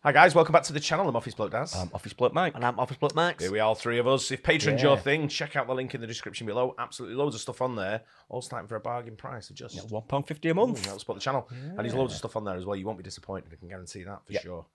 Hi guys, welcome back to the channel. I'm Office Bloke Daz. I'm Office Bloke Mike. And I'm Office Bloke Max. Here we are, three of us. If Patreon's your thing, check out the link in the description below. Absolutely loads of stuff on there. All starting for a bargain price of just £1.50 a month. That'll support the channel. And there's loads of stuff on there as well. You won't be disappointed. I can guarantee that for sure.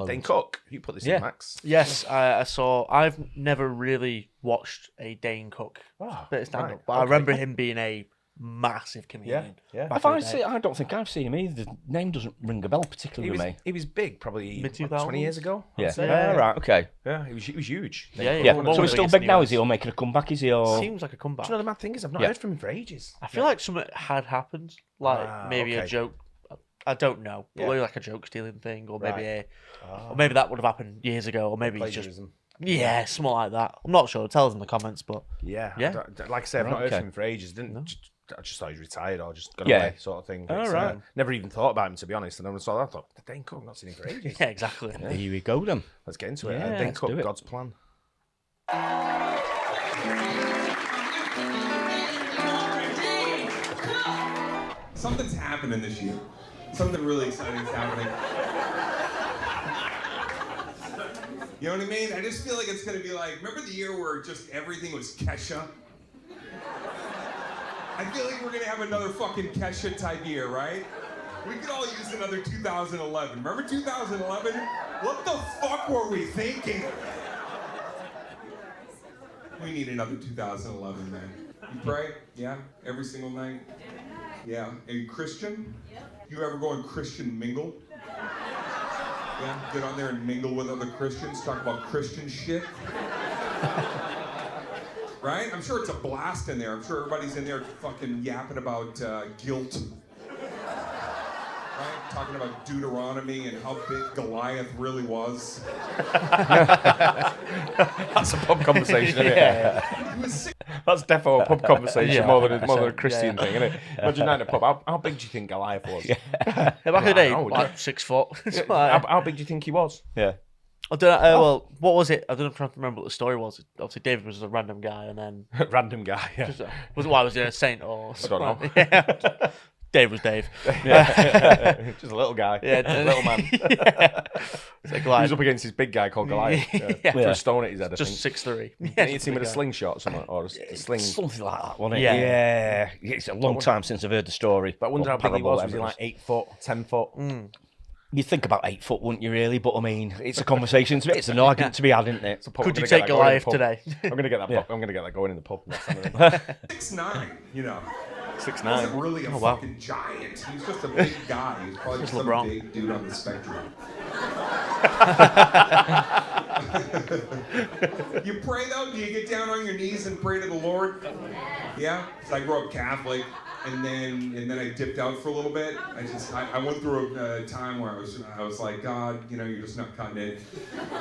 Dane Cook, you put this in, Max. Yes, I saw. I've never really watched a Dane Cook bit of stand-up, but I remember him being a massive comedian. I don't think I've seen him either. The name doesn't ring a bell particularly with me. He was big, probably mid-2000s? 20 years ago. Right, okay. Yeah, he was huge. So he's still big now, is he? Or making a comeback, is he? Or... Seems like a comeback. Do you know the mad thing is, I've not heard from him for ages. I feel like something had happened, like maybe a joke. I don't know, but maybe like a joke stealing thing, or maybe or maybe that would have happened years ago, or maybe he's just something like that. I'm not sure. Tell us in the comments, but like I said, I've not heard from him for ages. I just thought he was retired or just got away, sort of thing. Never even thought about him, to be honest. And then I thought, Dane Cook, I've not seen him for ages. Yeah, exactly. Here we go then. Let's get into it. Dane Cook, God's Plan. Something's happening this year. Something really exciting is happening. You know what I mean? I just feel like it's going to be like, remember the year where just everything was Kesha? I feel like we're going to have another fucking Kesha type year, right? We could all use another 2011. Remember 2011? What the fuck were we thinking? We need another 2011, man. You pray? Yeah? Every single night? Yeah. And Christian? You ever go and Christian mingle? Yeah? Get on there and mingle with other Christians, talk about Christian shit? Right? I'm sure it's a blast in there. I'm sure everybody's in there fucking yapping about guilt. Right? Talking about Deuteronomy and how big Goliath really was. That's a pub conversation, isn't it? That's definitely a pub conversation more than a Christian thing, isn't it? Imagine that in a pub. How big do you think Goliath was? Back in the day, like 6 foot. How big do you think he was? Yeah. I don't know. Well, what was it? I don't know if I can remember what the story was. Obviously, David was a random guy, and then random guy. Yeah. Was he a saint or? I don't know. Dave was Dave. Just a little guy. Yeah, a little man. Like he was up against his big guy called Goliath. Threw a stone at his head. Just 6'3". Yeah, he'd seen him with a slingshot or something, or a sling. Something like that, wasn't it? Yeah. It's a long time since I've heard the story. But I wonder how big he was. Was he like 8 foot, 10 foot? You'd think about 8 foot, wouldn't you, really? But I mean, it's a conversation to be, it's an argument to be had, isn't it? Could you take Goliath today? I'm gonna get that. I'm gonna get that going in the pub. 6'9", you know. 6'9". He wasn't really a fucking giant. He was just a big guy. He was probably just some big dude on the spectrum. You pray though? Do you get down on your knees and pray to the Lord? Yeah? So I grew up Catholic, and then I dipped out for a little bit. I went through a time where I was like, God, you know, you're just not cutting it.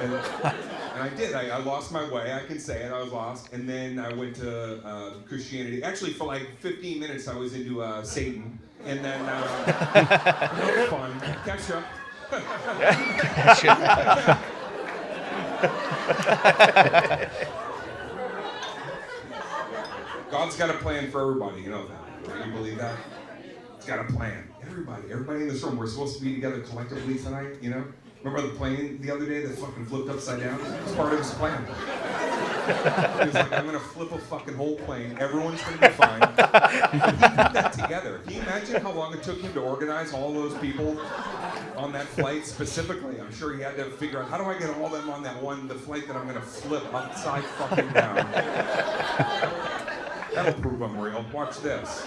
And I did. I lost my way. I can say it. I was lost. And then I went to Christianity. Actually, for like 15 minutes, I was into Satan. And then that was fun. Kesha. God's got a plan for everybody, you know that. Right? You believe that? It's got a plan. Everybody in this room, we're supposed to be together collectively tonight, you know? Remember the plane the other day that fucking flipped upside down? It's part of his plan. He was like, I'm gonna flip a fucking whole plane. Everyone's gonna be fine. He put that together. Can you imagine how long it took him to organize all those people on that flight specifically? I'm sure he had to figure out, how do I get all of them on the flight that I'm gonna flip upside fucking down? That'll prove I'm real. Watch this.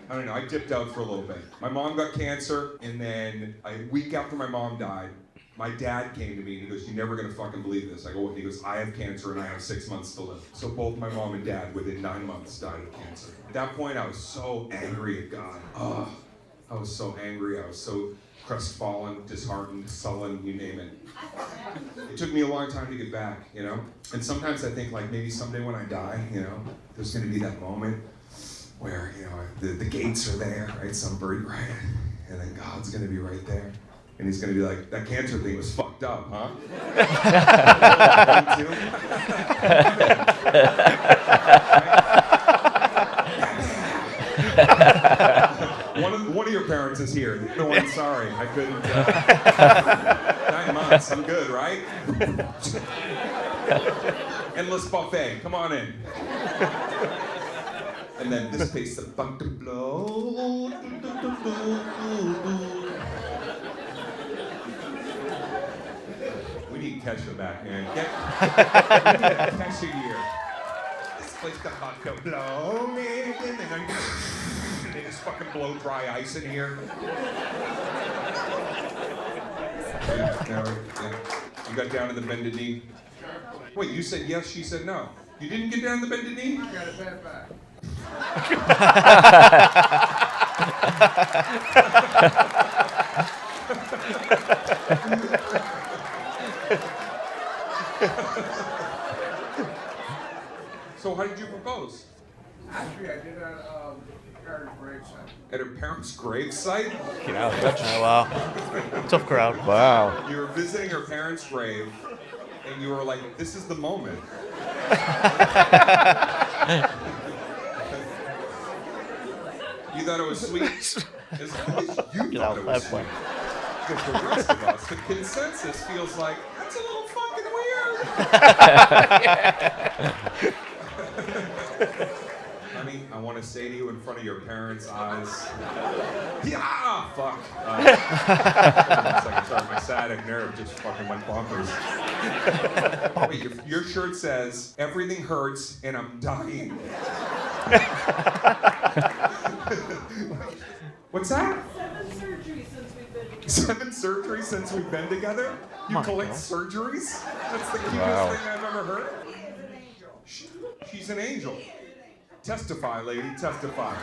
I don't know, I dipped out for a little bit. My mom got cancer, and then a week after my mom died, my dad came to me and he goes, you're never gonna fucking believe this. I go, what? And he goes, I have cancer and I have 6 months to live. So both my mom and dad, within 9 months, died of cancer. At that point, I was so angry at God. I was so angry, I was so crestfallen, disheartened, sullen, you name it. It took me a long time to get back, you know? And sometimes I think, like, maybe someday when I die, you know, there's gonna be that moment where, you know, the gates are there, right? Some bird, right? And then God's gonna be right there. And he's gonna be like, that cancer thing was fucked up, huh? Me too? One of your parents is here. No, I'm sorry. I couldn't. 9 months. I'm good, right? Endless buffet. Come on in. And then this pace about to blow. We need Kesha back, man. We need Kesha here. This place about to blow, man. And they just fucking blow dry ice in here. Yeah. You got down to the bended knee. Wait, you said yes, she said no. You didn't get down to the bended knee? I got a bad back. So how did you propose? Actually, I did at her gravesite. At her parents' gravesite? Oh, wow. Tough crowd. Wow. You were visiting her parents' grave, and you were like, this is the moment. You thought it was sweet? As long as you thought it was sweet. Because the rest of us, the consensus feels like, that's a little fucking weird. Honey, I want to say to you in front of your parents' eyes, yeah, fuck. It's like, sorry, my sciatic nerve just fucking went bonkers. Wait, your shirt says, everything hurts and I'm dying. What's that? 7 surgeries since we've been together? You collect surgeries? That's the cutest thing I've ever heard. She's an angel. Testify, lady, testify.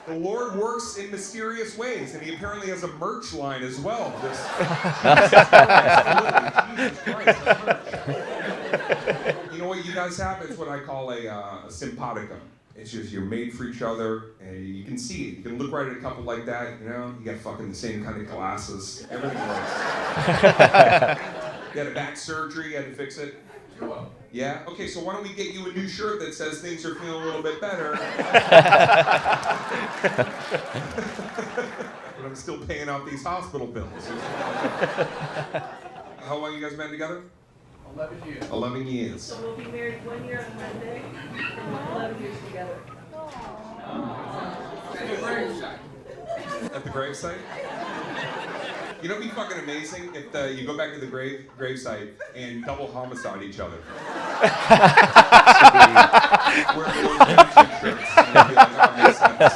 The Lord works in mysterious ways, and he apparently has a merch line as well. Jesus Christ, that's merch. You know what you guys have? It's what I call a simpaticum. It's just you're made for each other, and you can see it. You can look right at a couple like that, you know? You got fucking the same kind of glasses. Everything works. You had a back surgery, you had to fix it. Yeah? Okay, so why don't we get you a new shirt that says things are feeling a little bit better. But I'm still paying off these hospital bills. How long you guys been together? 11 years. 11 years. So we'll be married 1 year on Monday, 11 years together. At the gravesite. At the gravesite? You know, it'd be fucking amazing if you go back to the gravesite and double homicide each other. Wear those shirts. And they'll be like, oh, makes sense.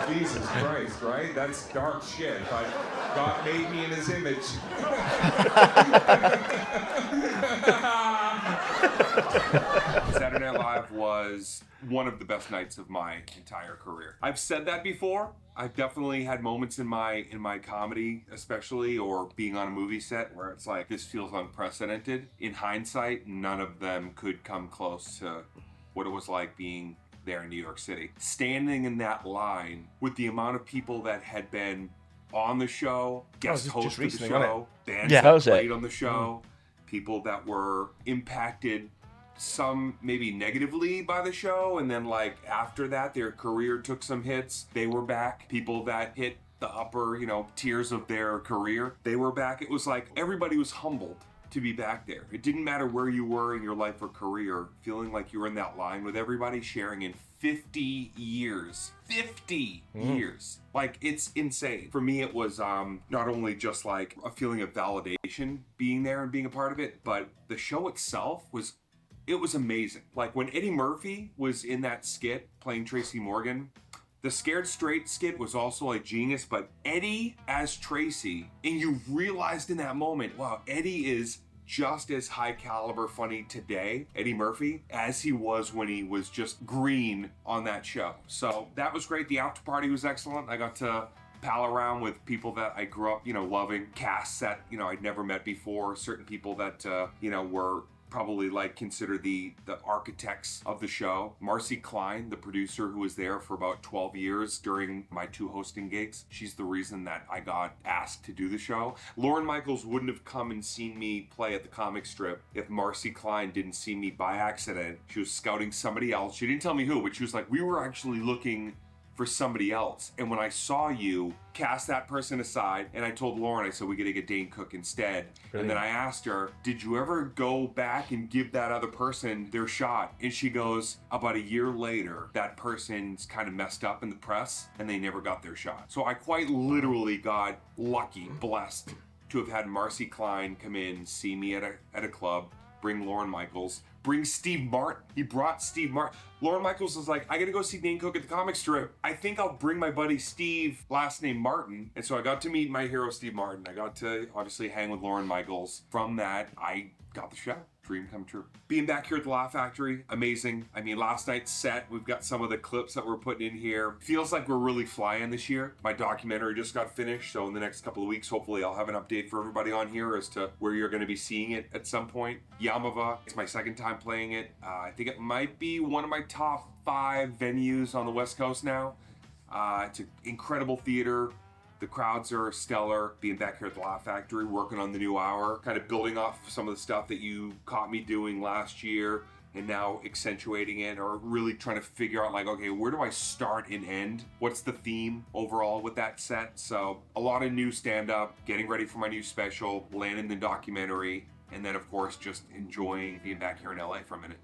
Jesus Christ, right? That's dark shit, but God made me in his image. Saturday Night Live was one of the best nights of my entire career. I've said that before. I've definitely had moments in my comedy, especially, or being on a movie set where it's like, this feels unprecedented. In hindsight, none of them could come close to what it was like being there in New York City. Standing in that line with the amount of people that had been on the show, guest hosts of the show, bands that played on the show, people that were impacted, some maybe negatively by the show, and then like after that their career took some hits, they were back. People that hit the upper, tiers of their career, they were back. It was like everybody was humbled to be back there. It didn't matter where you were in your life or career, feeling like you were in that line with everybody, sharing in 50 years. 50 years. Like, it's insane. For me, it was not only just like a feeling of validation being there and being a part of it, but the show itself was amazing. Like, when Eddie Murphy was in that skit playing Tracy Morgan, the Scared Straight skit was also like genius, but Eddie as Tracy, and you realized in that moment, wow, Eddie is just as high caliber funny today, Eddie Murphy, as he was when he was just green on that show. So that was great. The after party was excellent. I got to pal around with people that I grew up, loving, casts that, I'd never met before, certain people that, were probably like consider the architects of the show. Marcy Klein, the producer who was there for about 12 years during my 2 hosting gigs. She's the reason that I got asked to do the show. Lauren Michaels wouldn't have come and seen me play at the comic strip if Marcy Klein didn't see me by accident. She was scouting somebody else. She didn't tell me who, but she was like, we were actually looking for somebody else. And when I saw you, cast that person aside, and I told Lauren, I said, we gotta get Dane Cook instead. Brilliant. And then I asked her, did you ever go back and give that other person their shot? And she goes, about a year later, that person's kind of messed up in the press and they never got their shot. So I quite literally got lucky, blessed to have had Marcy Klein come in, see me at a club, bring Lauren Michaels, bring Steve Martin. He brought Steve Martin. Lauren Michaels was like, I gotta go see Dane Cook at the comic strip. I think I'll bring my buddy Steve, last name Martin. And so I got to meet my hero, Steve Martin. I got to obviously hang with Lauren Michaels. From that, I got the show. Dream come true. Being back here at the Laugh Factory, amazing. I mean, last night's set, we've got some of the clips that we're putting in here. Feels like we're really flying this year. My documentary just got finished, so in the next couple of weeks, hopefully I'll have an update for everybody on here as to where you're gonna be seeing it at some point. Yamava, it's my second time playing it. I think it might be one of my top 5 venues on the West Coast now. It's an incredible theater. The crowds are stellar. Being back here at the Laugh Factory, working on the new hour, kind of building off some of the stuff that you caught me doing last year and now accentuating it, or really trying to figure out like, okay, where do I start and end? What's the theme overall with that set? So a lot of new stand-up, getting ready for my new special, landing the documentary, and then of course just enjoying being back here in LA for a minute.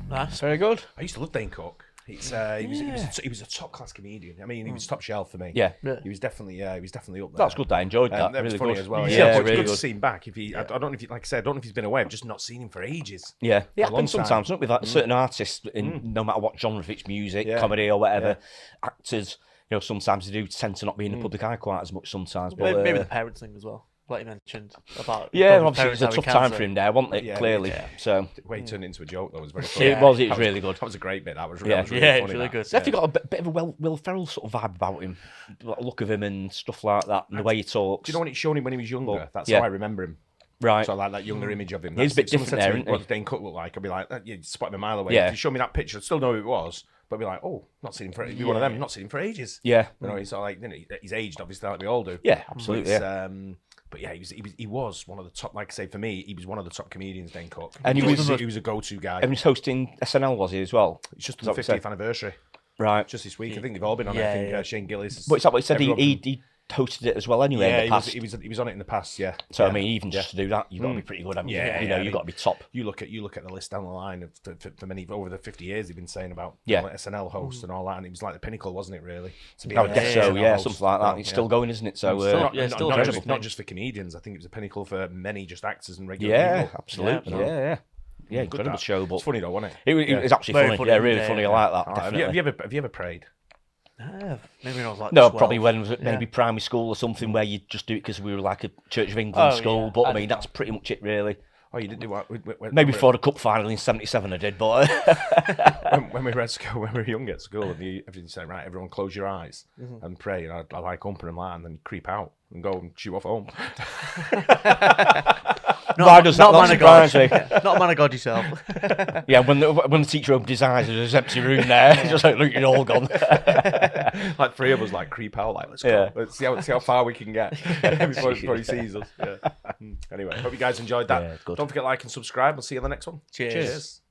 Nice, very good. I used to love Dane Cook. He was a top class comedian. I mean, he was top shelf for me. Yeah. He was definitely up there. That's good. I enjoyed that. That was really funny good as well. Yeah, Yeah, it's really good good. to see him back. I don't know if he, like I said, I don't know if he's been away. I've just not seen him for ages. Yeah, it A long happens time. sometimes, doesn't it, with like certain artists, in no matter what genre, if it's music, comedy, or whatever, actors. You know, sometimes they do tend to not be in the public eye quite as much sometimes. But Maybe the parents thing as well, like you mentioned about. obviously it's a tough time for him there, wasn't it? Yeah, Clearly, yeah. so The way he turned it into a joke, though, was very funny. it was really good. That was a great bit. That was Yeah. really Yeah, funny. it's really good. He's definitely got a bit of a Will Ferrell sort of vibe about him, like look of him and stuff like that, and the way he talks. Do you know when it's shown him when he was younger? Well, That's yeah. how I remember him. Right. So I like that younger image of him. He's a bit If someone different said to there, me, isn't he? what does Dane Cook look like? I'd be like, you spot him a mile away. Yeah. If you show me that picture, I'd still know who it was. But I'd be like, oh, not seen him for ages. Be one of them, not seen him for ages. Yeah. You know, he's sort of like, he's aged, obviously, like we all do. Yeah, absolutely. But yeah, he was one of the top, like I say, for me, he was one of the top comedians, Dane Cook. And he was a go-to guy. And he's hosting SNL, was he, as well? It's just the 50th anniversary. Right. Just this week. I think they've all been on it. I think Shane Gillis. But is that what he said? everyone He hosted it as well anyway in the past. he was on it in the past, yeah. So I mean, even just to do that, you've got to be pretty good. Haven't you? Yeah, you know, yeah, you've got to be top. You look at the list down the line of for many over the 50 years they've been saying about SNL host and all that, and it was like the pinnacle, wasn't it? Really? To be I would guess so. SNL Yeah, host. something like that. Well, It's still going, isn't it? So still not just for comedians. I think it was a pinnacle for many just actors and regular people. Absolutely. Yeah, incredible that. show. But It's funny though, wasn't it? it was actually Very funny. funny. Yeah, really Yeah, funny. yeah. I like that. Have Definitely. you ever prayed? Maybe when I was like No, 12. probably when was it maybe primary school or something where you just do it because we were like a Church of England Oh, school. yeah. But I I mean, did that's pretty much it, really. Oh, you didn't do what? Maybe before the cup final in '77, I did. But when we were at school, when we were young at school, everything said, right, everyone close your eyes and pray. And I like open them and then you creep out and go and shoot off home. why does that not surprise me? Not a man of God yourself. Yeah, when the teacher opened his eyes, there's an empty room there. Just like, look, you're all gone. Like 3 of us like creep out, like let's go. Yeah. Let's see how far we can get before he sees us. Yeah. Anyway, hope you guys enjoyed that. Yeah, good. Don't forget to like and subscribe. We'll see you on the next one. Cheers.